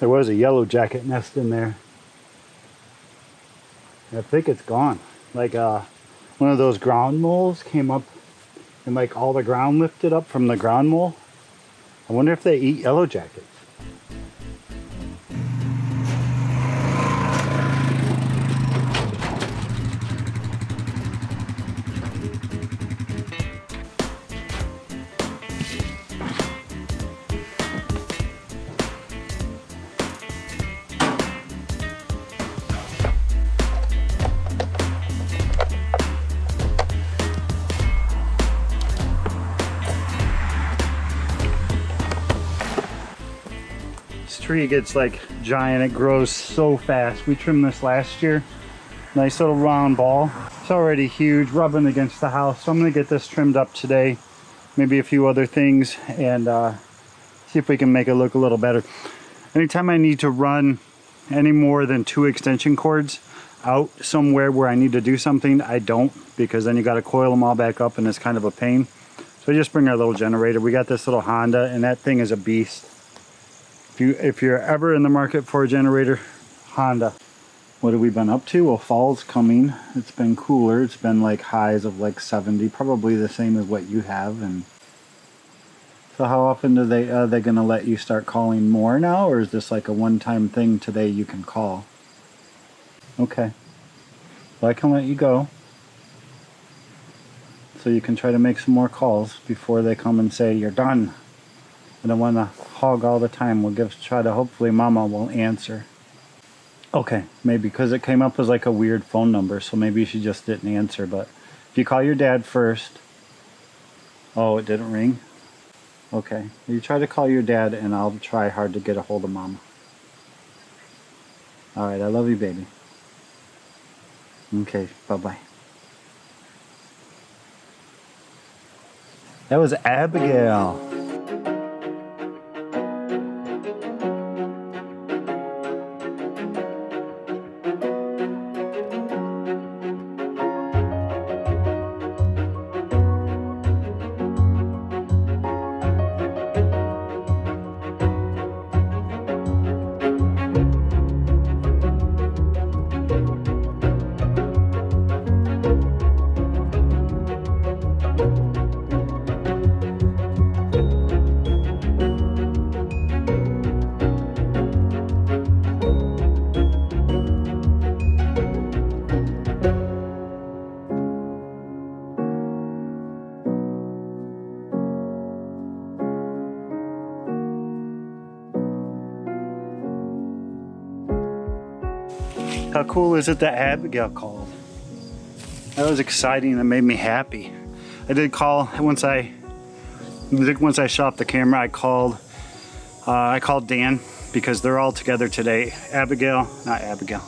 There was a yellow jacket nest in there. I think it's gone. Like one of those ground moles came up and like all the ground lifted up from the ground mole. I wonder if they eat yellow jackets. Tree gets like giant. It grows so fast. We trimmed this last year. Nice little round ball. It's already huge, rubbing against the house. So I'm gonna get this trimmed up today, maybe a few other things, and see if we can make it look a little better. Anytime I need to run any more than 2 extension cords out somewhere where I need to do something, I don't, because then you got to coil them all back up and it's kind of a pain. So I just bring our little generator. We got this little Honda and that thing is a beast. If you're ever in the market for a generator, Honda. What have we been up to? Well, fall's coming. It's been cooler. It's been like highs of like 70, probably the same as what you have. And so how often are they gonna let you start calling more now, or is this like a one-time thing today you can call? Okay. Well, I can let you go. So you can try to make some more calls before they come and say you're done. I don't want to hog all the time. We'll try to, hopefully Mama will answer. Okay, maybe because it came up as like a weird phone number, so maybe she just didn't answer. But if you call your dad first. Oh, it didn't ring? Okay, you try to call your dad and I'll try hard to get a hold of Mama. Alright, I love you, baby. Okay, bye-bye. That was Abigail. How cool is it that Abigail called? That was exciting. That made me happy. I did call once I shut off the camera. I called Dan because they're all together today. Not Abigail.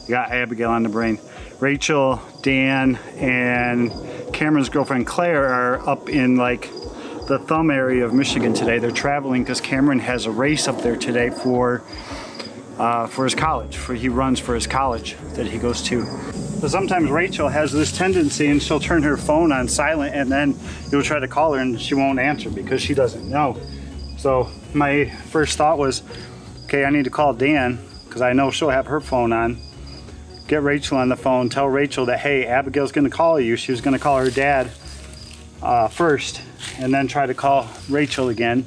You got Abigail on the brain. Rachel, Dan, and Cameron's girlfriend Claire are up in like the Thumb area of Michigan today. They're traveling because Cameron has a race up there today for his college. He runs for his college that he goes to. So sometimes Rachel has this tendency and she'll turn her phone on silent and then you'll try to call her and she won't answer because she doesn't know. So my first thought was, okay, I need to call Dan because I know she'll have her phone on. Get Rachel on the phone, tell Rachel that, hey, Abigail's gonna call you. She was gonna call her dad first and then try to call Rachel again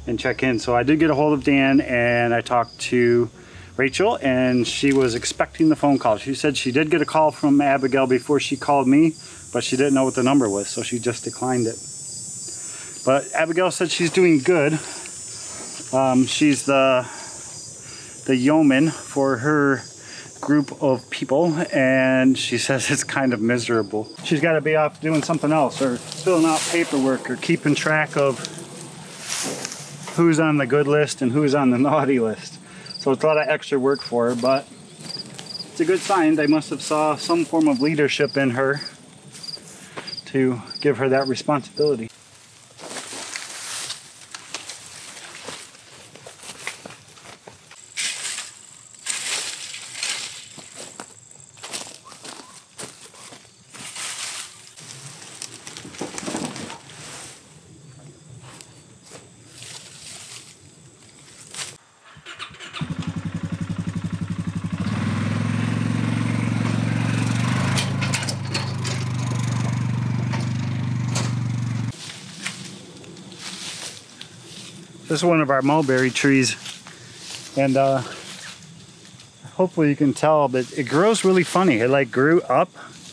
and check in. So I did get a hold of Dan and I talked to Rachel and she was expecting the phone call. She said she did get a call from Abigail before she called me, but she didn't know what the number was, so she just declined it. But Abigail said she's doing good. She's the yeoman for her group of people and she says it's kind of miserable. She's got to be off doing something else or filling out paperwork or keeping track of who's on the good list and who's on the naughty list. So it's a lot of extra work for her, but it's a good sign. They must have saw some form of leadership in her to give her that responsibility. This is one of our mulberry trees, and hopefully you can tell, but it grows really funny. It like grew up,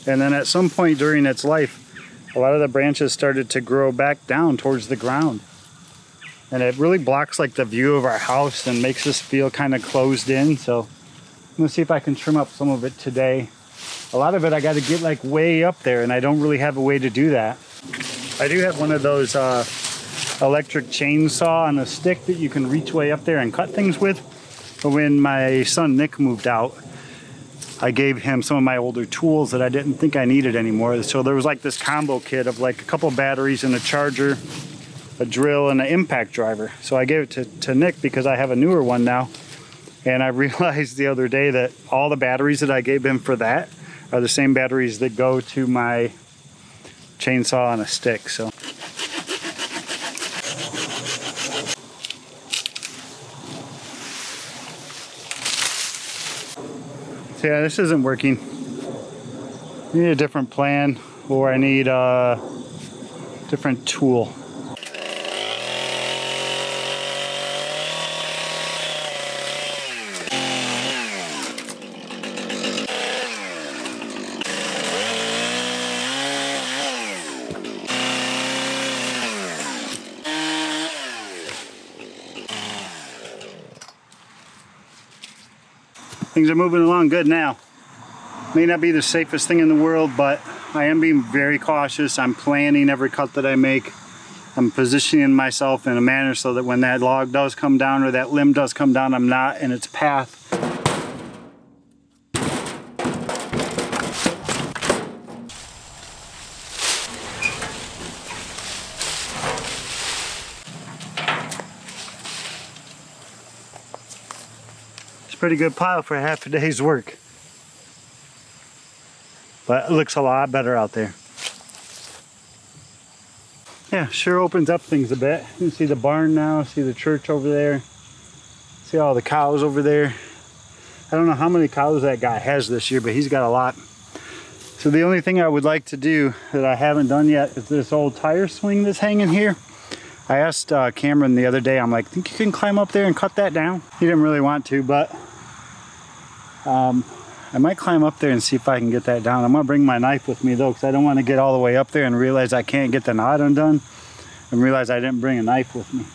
and then at some point during its life, a lot of the branches started to grow back down towards the ground. And it really blocks like the view of our house and makes us feel kind of closed in. So I'm gonna see if I can trim up some of it today. A lot of it I got to get like way up there, and I don't really have a way to do that. I do have one of those electric chainsaw on a stick that you can reach way up there and cut things with. But when my son Nick moved out, I gave him some of my older tools that I didn't think I needed anymore. So there was like this combo kit of like a couple batteries and a charger, a drill, and an impact driver. So I gave it to Nick because I have a newer one now. And I realized the other day that all the batteries that I gave him for that are the same batteries that go to my chainsaw on a stick. So yeah, this isn't working. I need a different plan, or I need a different tool. Things are moving along good now. May not be the safest thing in the world, but I am being very cautious. I'm planning every cut that I make. I'm positioning myself in a manner so that when that log does come down or that limb does come down, I'm not in its path. Pretty good pile for half a day's work, but it looks a lot better out there. Yeah, sure opens up things a bit. You can see the barn now, see the church over there, see all the cows over there. I don't know how many cows that guy has this year, but he's got a lot. So the only thing I would like to do that I haven't done yet is this old tire swing that's hanging here. I asked Cameron the other day, I'm like, think you can climb up there and cut that down? He didn't really want to, but I might climb up there and see if I can get that down. I'm gonna bring my knife with me though, because I don't want to get all the way up there and realize I can't get the knot undone and realize I didn't bring a knife with me.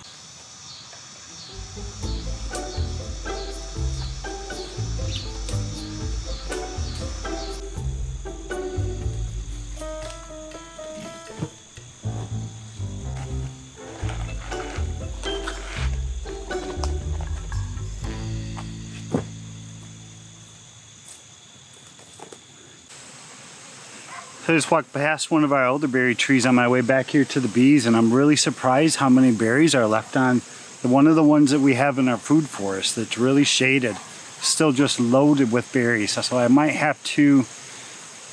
I just walked past one of our elderberry trees on my way back here to the bees, and I'm really surprised how many berries are left on one of the ones that we have in our food forest that's really shaded. Still just loaded with berries. So I might have to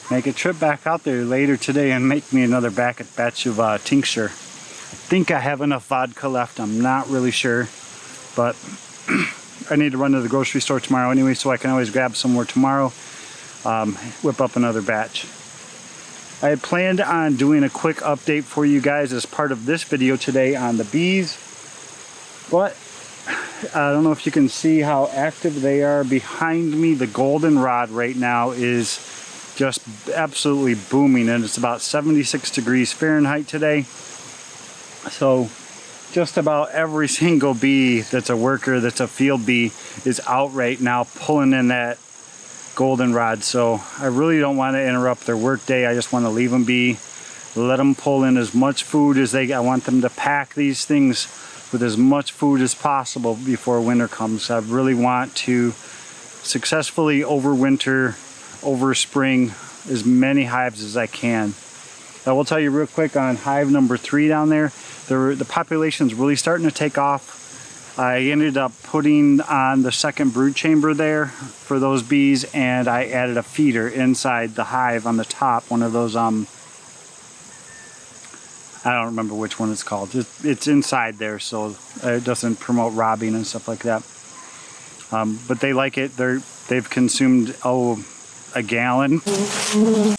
make a trip back out there later today and make me another batch of tincture. I think I have enough vodka left. I'm not really sure, but I need to run to the grocery store tomorrow anyway, so I can always grab some more tomorrow, whip up another batch. I had planned on doing a quick update for you guys as part of this video today on the bees, but I don't know if you can see how active they are behind me. The goldenrod right now is just absolutely booming, and it's about 76 degrees Fahrenheit today. So just about every single bee that's a worker, that's a field bee, is out right now pulling in that goldenrod. So I really don't want to interrupt their work day. I just want to leave them be, let them pull in as much food as I want them to pack these things with as much food as possible before winter comes. I really want to successfully overwinter, over spring, as many hives as I can. I will tell you real quick on hive number 3 down there, the population's really starting to take off. I ended up putting on the second brood chamber there for those bees, and I added a feeder inside the hive on the top, one of those, I don't remember which one it's called. It's inside there, so it doesn't promote robbing and stuff like that. But they like it. They've consumed, a gallon.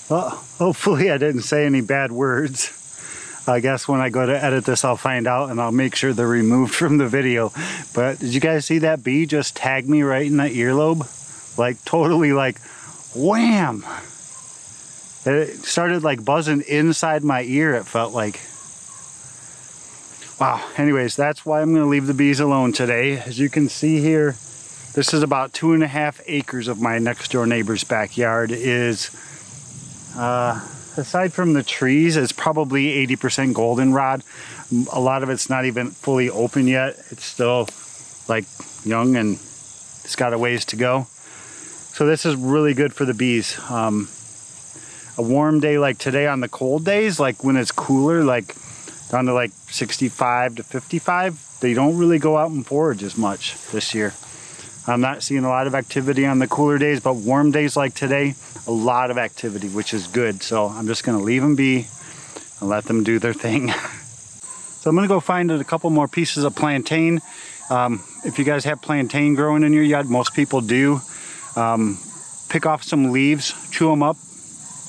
Well, hopefully I didn't say any bad words. I guess when I go to edit this, I'll find out and I'll make sure they're removed from the video. But did you guys see that bee just tag me right in the earlobe? Like totally like wham! It started like buzzing inside my ear, it felt like. Wow, anyways, that's why I'm gonna leave the bees alone today. As you can see here, this is about 2.5 acres of my next door neighbor's backyard. Is aside from the trees, it's probably 80% goldenrod. A lot of it's not even fully open yet. It's still like young and it's got a ways to go. So this is really good for the bees. A warm day like today on the cold days, like when it's cooler, like down to like 65 to 55, they don't really go out and forage as much this year. I'm not seeing a lot of activity on the cooler days, but warm days like today, a lot of activity, which is good. So I'm just gonna leave them be and let them do their thing. So I'm gonna go find a couple more pieces of plantain. If you guys have plantain growing in your yard, most people do. Pick off some leaves, chew them up,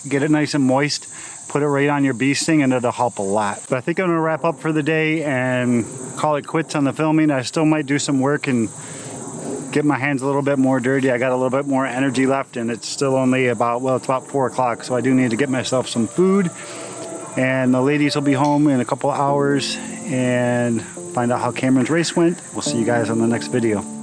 get it nice and moist, put it right on your bee sting, and it'll help a lot. But I think I'm gonna wrap up for the day and call it quits on the filming. I still might do some work and get my hands a little bit more dirty. I got a little bit more energy left, and it's still only about, well, it's about 4 o'clock, so I do need to get myself some food. And the ladies will be home in a couple hours and find out how Cameron's race went. We'll see you guys on the next video.